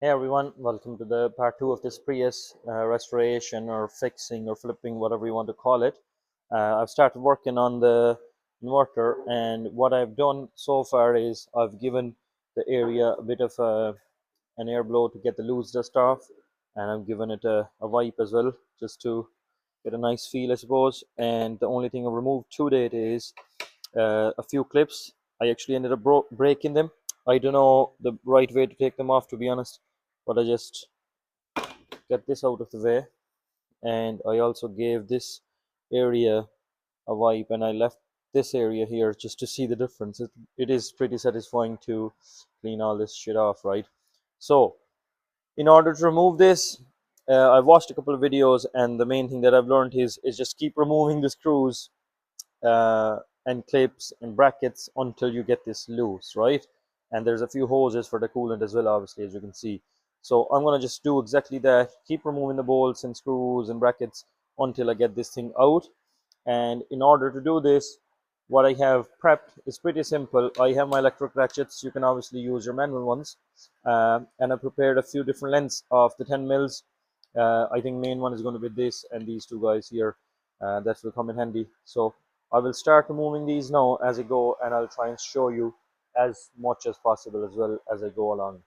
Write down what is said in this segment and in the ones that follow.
Hey everyone, welcome to the part 2 of this Prius restoration or fixing or flipping, whatever you want to call it. I've started working on the inverter, and what I've done so far is I've given the area a bit of an air blow to get the loose dust off, and I've given it a wipe as well just to get a nice feel, I suppose. And the only thing I've removed to date is a few clips. I actually ended up breaking them. I don't know the right way to take them off, to be honest, but I just get this out of the way, and I also gave this area a wipe, and I left this area here just to see the difference. It is pretty satisfying to clean all this shit off, right? So in order to remove this, I've watched a couple of videos, and the main thing that I've learned is just keep removing the screws and clips and brackets until you get this loose, right? And there's a few hoses for the coolant as well, obviously, as you can see. So I'm going to just do exactly that, keep removing the bolts and screws and brackets until I get this thing out. And in order to do this, what I have prepped is pretty simple. I have my electric ratchets. You can obviously use your manual ones, and I prepared a few different lengths of the 10 mils. I think main one is going to be this and these two guys here. That will come in handy. So I will start removing these now as I go, and I'll try and show you as much as possible as well as I go along.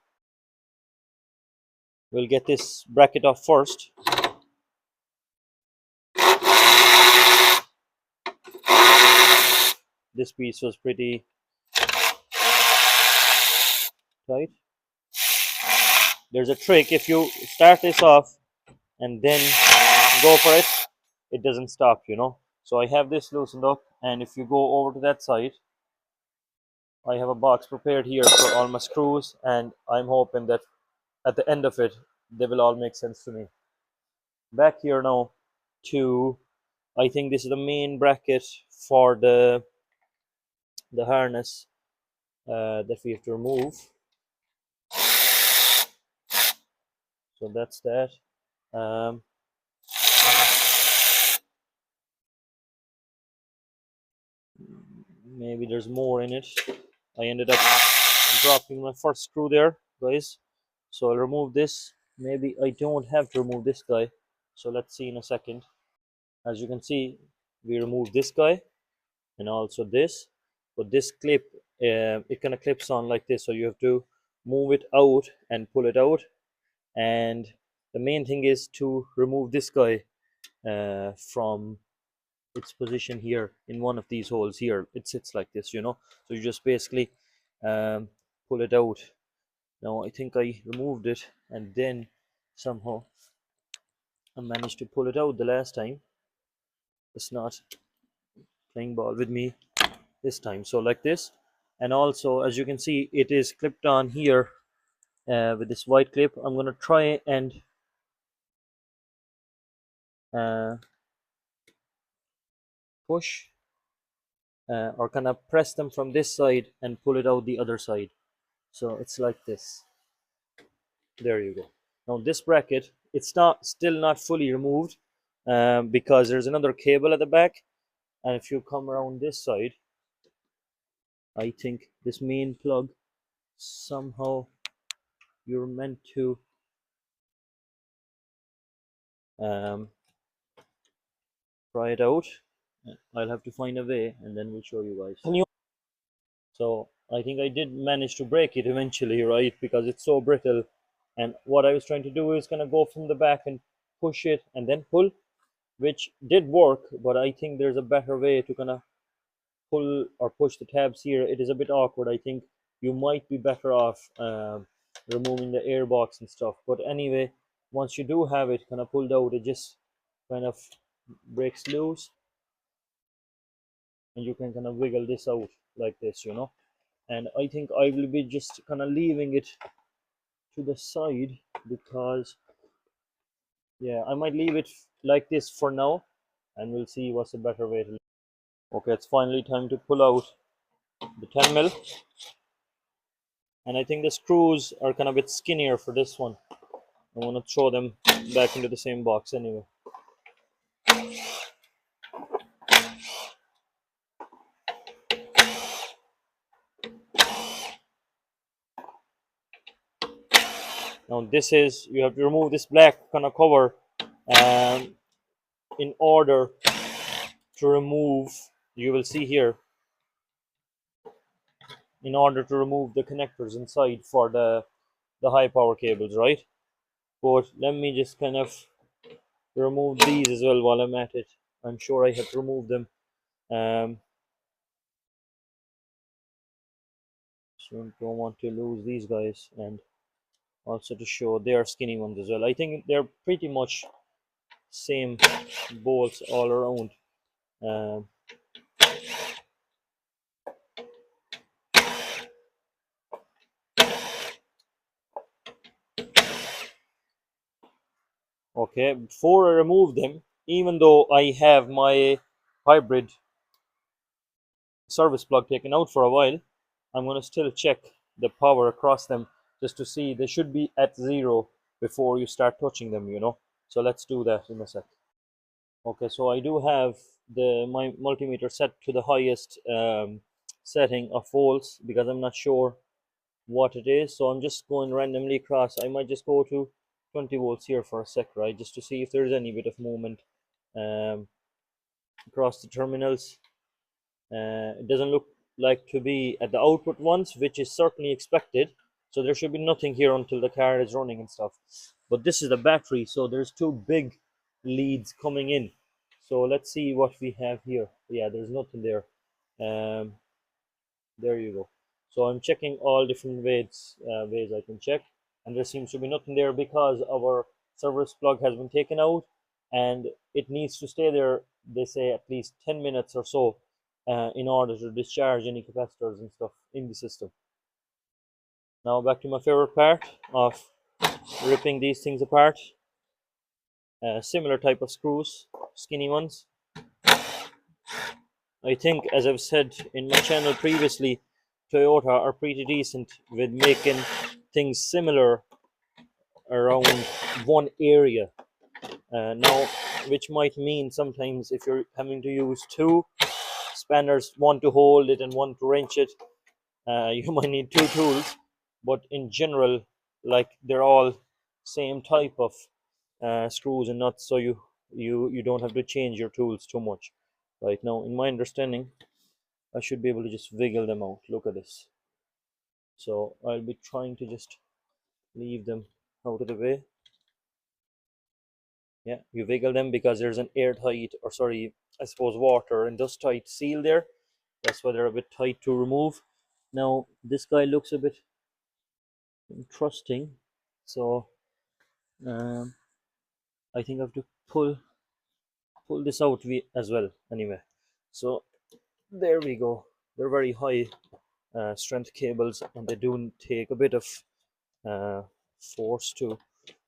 We'll get this bracket off first. This piece was pretty tight. There's a trick: if you start this off and then go for it, it doesn't stop, you know. So I have this loosened up, and if you go over to that side, I have a box prepared here for all my screws, and I'm hoping that at the end of it they will all make sense to me. Back here now to, I think this is the main bracket for the harness that we have to remove. So that's that. Maybe there's more in it. I ended up dropping my first screw there, guys. So I'll remove this. Maybe I don't have to remove this guy. So let's see in a second. As you can see, we removed this guy and also this. But this clip, it kind of clips on like this. So you have to move it out and pull it out. And the main thing is to remove this guy from its position here in one of these holes here. It sits like this, you know. So you just basically pull it out. Now I think I removed it, and then somehow I managed to pull it out the last time. It's not playing ball with me this time. So like this, and also as you can see, it is clipped on here with this white clip. I'm gonna try and push or kind of press them from this side and pull it out the other side. So it's like this. There you go. Now this bracket, it's not still not fully removed because there's another cable at the back, and if you come around this side, I think this main plug, somehow you're meant to try it out. I'll have to find a way, and then we'll show you guys. So I think I did manage to break it eventually, right? Because it's so brittle. And what I was trying to do is kind of go from the back and push it and then pull, which did work. But I think there's a better way to kind of pull or push the tabs here. It is a bit awkward. I think you might be better off removing the air box and stuff. But anyway, once you do have it kind of pulled out, it just kind of breaks loose, and you can kind of wiggle this out like this, you know. And I think I will be just kind of leaving it to the side because, yeah, I might leave it like this for now, and we'll see what's a better way to. Okay, it's finally time to pull out the 10 mil, and I think the screws are kind of a bit skinnier for this one. I want to throw them back into the same box anyway. Now this is, you have to remove this black kind of cover um, in order to remove, you will see here, in order to remove the connectors inside for the high power cables, right? But let me just kind of remove these as well while I'm at it. I'm sure I have to remove them. Um, so don't want to lose these guys, and also to show they are skinny ones as well. I think they're pretty much same bolts all around. Um, okay, before I remove them, even though I have my hybrid service plug taken out for a while, I'm going to still check the power across them just to see they should be at zero before you start touching them, you know. So let's do that in a sec. Okay, so I do have my multimeter set to the highest setting of volts because I'm not sure what it is. So I'm just going randomly across. I might just go to 20 volts here for a sec, right? Just to see if there's any bit of movement um, across the terminals. It doesn't look like to be at the output ones, which is certainly expected. So there should be nothing here until the car is running and stuff. But this is the battery, so there's two big leads coming in. So let's see what we have here. Yeah, there's nothing there. Um, there you go. So I'm checking all different ways I can check, and there seems to be nothing there because our service plug has been taken out, and it needs to stay there. They say at least 10 minutes or so in order to discharge any capacitors and stuff in the system. Now back to my favorite part of ripping these things apart. Similar type of screws, skinny ones. I think, as I've said in my channel previously, Toyota are pretty decent with making things similar around one area. Now, which might mean sometimes if you're having to use two spanners, one to hold it and one to wrench it, you might need two tools. But in general, like they're all same type of screws and nuts, so you don't have to change your tools too much. Right now, in my understanding, I should be able to just wiggle them out. Look at this. So I'll be trying to just leave them out of the way. Yeah, you wiggle them because there's an airtight, or sorry, I suppose water and dust tight seal there. That's why they're a bit tight to remove. Now this guy looks a bit interesting, so um, I think I have to pull this out as well. Anyway, so there we go. They're very high strength cables, and they do take a bit of uh, force to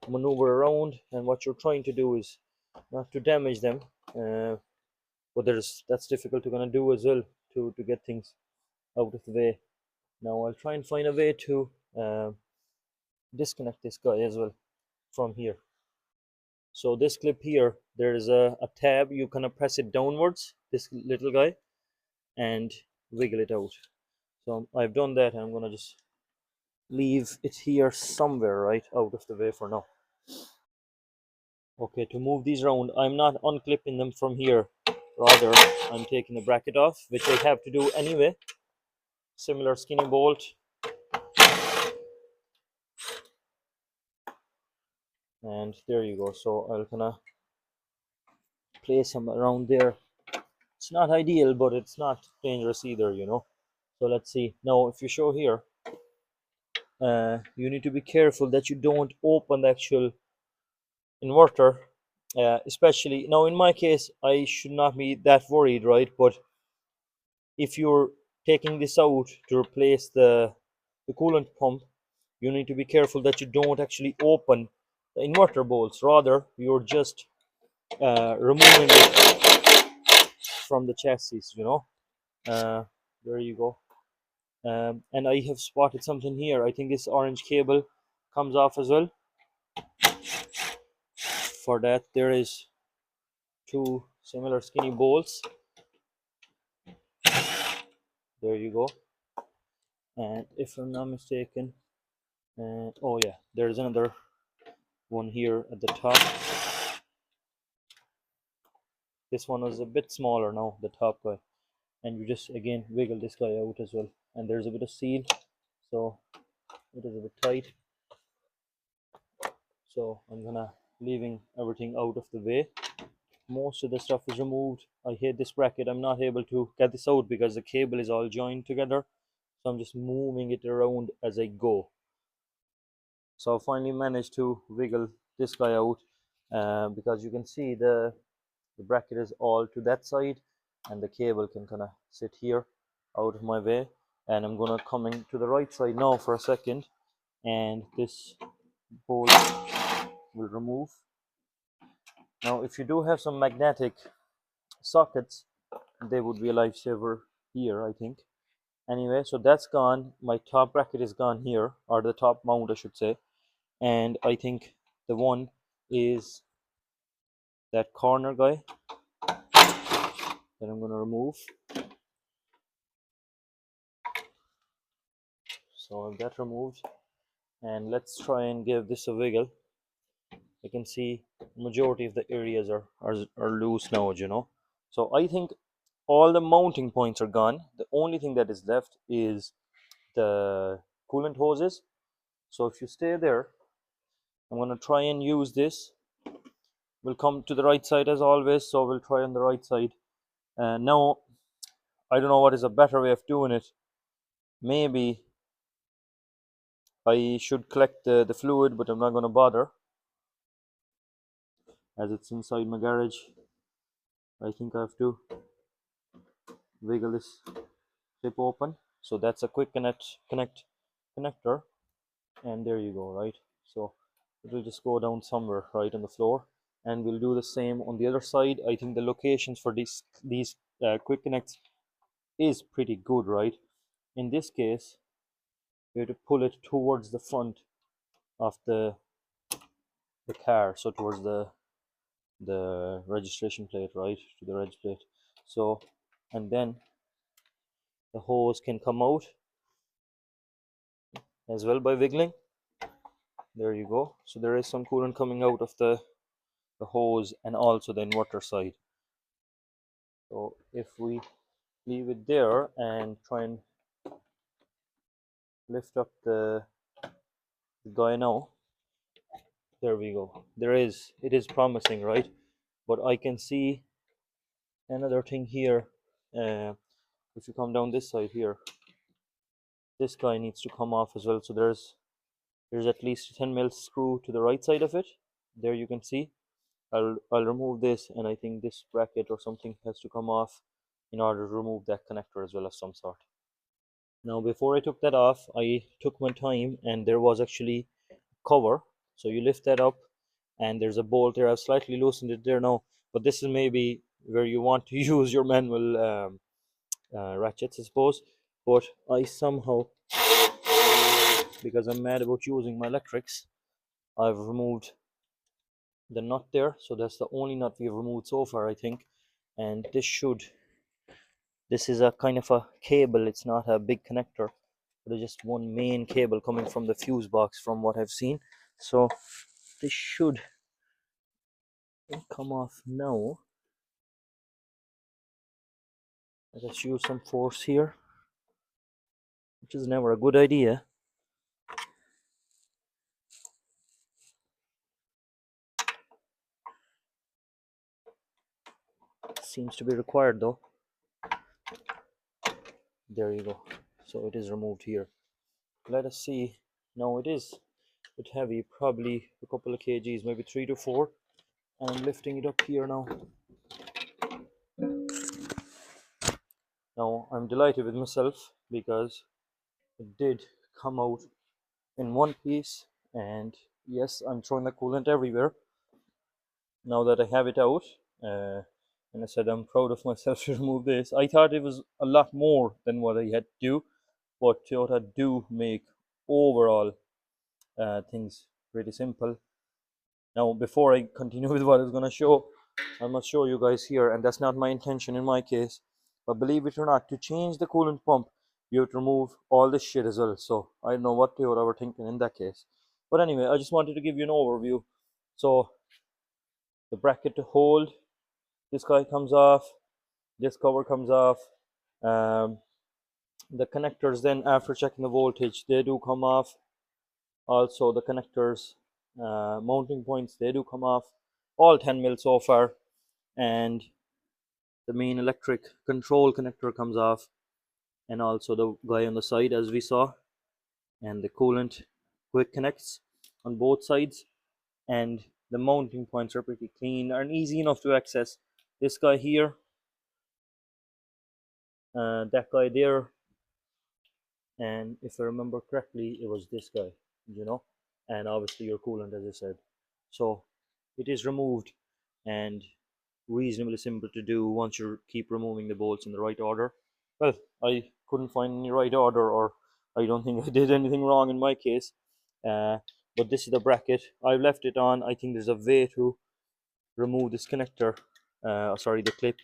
maneuver around. And what you're trying to do is not to damage them, but that's difficult to gonna do as well to get things out of the way. Now I'll try and find a way to disconnect this guy as well from here. So this clip here, there is a tab. You kind of press it downwards, this little guy, and wiggle it out. So I've done that, and I'm gonna just leave it here somewhere right out of the way for now. Okay, to move these around, I'm not unclipping them from here. Rather, I'm taking the bracket off, which I have to do anyway. Similar skinny bolt. And there you go. So I'll kind of place them around there. It's not ideal, but it's not dangerous either, you know. So let's see. Now, if you show here, you need to be careful that you don't open the actual inverter. Especially now, in my case, I should not be that worried, right? But if you're taking this out to replace the coolant pump, you need to be careful that you don't actually open the inverter bolts. Rather, you're just removing it from the chassis, you know. There you go. And I have spotted something here. I think this orange cable comes off as well. For that, there is two similar skinny bolts. There you go. And if I'm not mistaken, And oh yeah, there's another one here at the top. This one is a bit smaller now, the top guy, and you just again wiggle this guy out as well, and there's a bit of seal, so it is a bit tight. So I'm gonna leaving everything out of the way. Most of the stuff is removed. I hate this bracket. I'm not able to get this out because the cable is all joined together, so I'm just moving it around as I go. So I finally managed to wiggle this guy out, because you can see the bracket is all to that side, and the cable can kind of sit here out of my way. And I'm gonna come in to the right side now for a second, and this bolt will remove. Now if you do have some magnetic sockets, they would be a lifesaver here, I think. Anyway, so that's gone. My top bracket is gone here, or the top mount I should say, and I think the one is that corner guy that I'm going to remove. So I've got removed, and let's try and give this a wiggle. I can see majority of the areas are loose now, you know. So I think all the mounting points are gone. The only thing that is left is the coolant hoses. So if you stay there, I'm going to try and use this. We'll come to the right side as always, so we'll try on the right side. Now I don't know what is a better way of doing it. Maybe I should collect the fluid, but I'm not going to bother as it's inside my garage. I think I have to wiggle this clip open. So that's a quick connector, and there you go, right? So it will just go down somewhere right on the floor, and we'll do the same on the other side. I think the locations for these quick connects is pretty good, right? In this case, we have to pull it towards the front of the car, so towards the registration plate, right, to the reg plate. So, and then the hose can come out as well by wiggling. There you go. So there is some coolant coming out of the hose and also the inverter side. So if we leave it there and try and lift up the guy now, there we go. It is promising, right? But I can see another thing here. If you come down this side here, this guy needs to come off as well. So there's at least a 10 mil screw to the right side of it. There you can see. I'll remove this, and I think this bracket or something has to come off in order to remove that connector as well of some sort. Now before I took that off, I took my time, and there was actually cover. So you lift that up, and there's a bolt there. I've slightly loosened it there now, but this is maybe where you want to use your manual ratchets, I suppose. But I somehow, because I'm mad about using my electrics, I've removed the nut there. So that's the only nut we've removed so far, I think. And this is a kind of a cable. It's not a big connector, but it's just one main cable coming from the fuse box from what I've seen. So this should come off now. Let's use some force here, which is never a good idea. Seems to be required though. There you go. So it is removed here. Let us see. Now it is a bit heavy, probably a couple of kgs, maybe 3 to 4. And I'm lifting it up here now. Now I'm delighted with myself because it did come out in one piece, and yes, I'm throwing the coolant everywhere now that I have it out. And I said I'm proud of myself to remove this. I thought it was a lot more than what I had to do, but Toyota do make overall things pretty simple. Now before I continue with what I was going to show, I must show you guys here, and that's not my intention in my case, but believe it or not, to change the coolant pump you have to remove all this shit as well. So I don't know what they were thinking in that case. But anyway, I just wanted to give you an overview. So the bracket to hold this guy comes off, this cover comes off. Um, the connectors then, after checking the voltage, they do come off. Also the connectors, mounting points, they do come off. All 10 mil so far. And the main electric control connector comes off, and also the guy on the side as we saw, and the coolant quick connects on both sides. And the mounting points are pretty clean and easy enough to access. This guy here, that guy there, and if I remember correctly, it was this guy, and obviously your coolant, as I said. So it is removed, and reasonably simple to do once you keep removing the bolts in the right order. Well, I couldn't find any right order, or I don't think I did anything wrong in my case. But this is the bracket. I've left it on. I think there's a way to remove this connector, sorry, the clip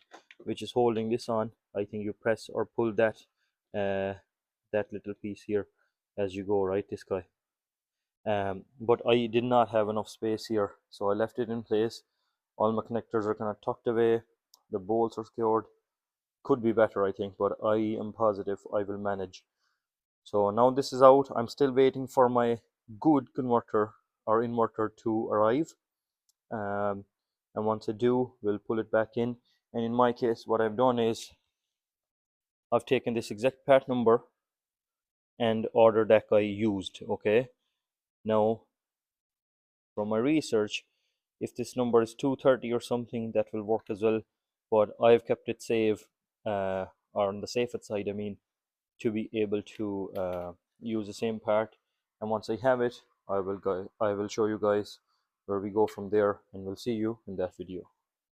which is holding this on. I think you press or pull that little piece here as you go, right, this guy. But I did not have enough space here, so I left it in place. All my connectors are kind of tucked away, the bolts are secured. Could be better, I think, but I am positive I will manage. So now this is out. I'm still waiting for my good converter or inverter to arrive. And once I do, we'll pull it back in. And in my case, what I've done is I've taken this exact part number and order that I used. Okay, now from my research, if this number is 230 or something, that will work as well, but I've kept it safe, or on the safer side, I mean, to be able to use the same part. And once I have it, I will show you guys where we go from there, and we'll see you in that video.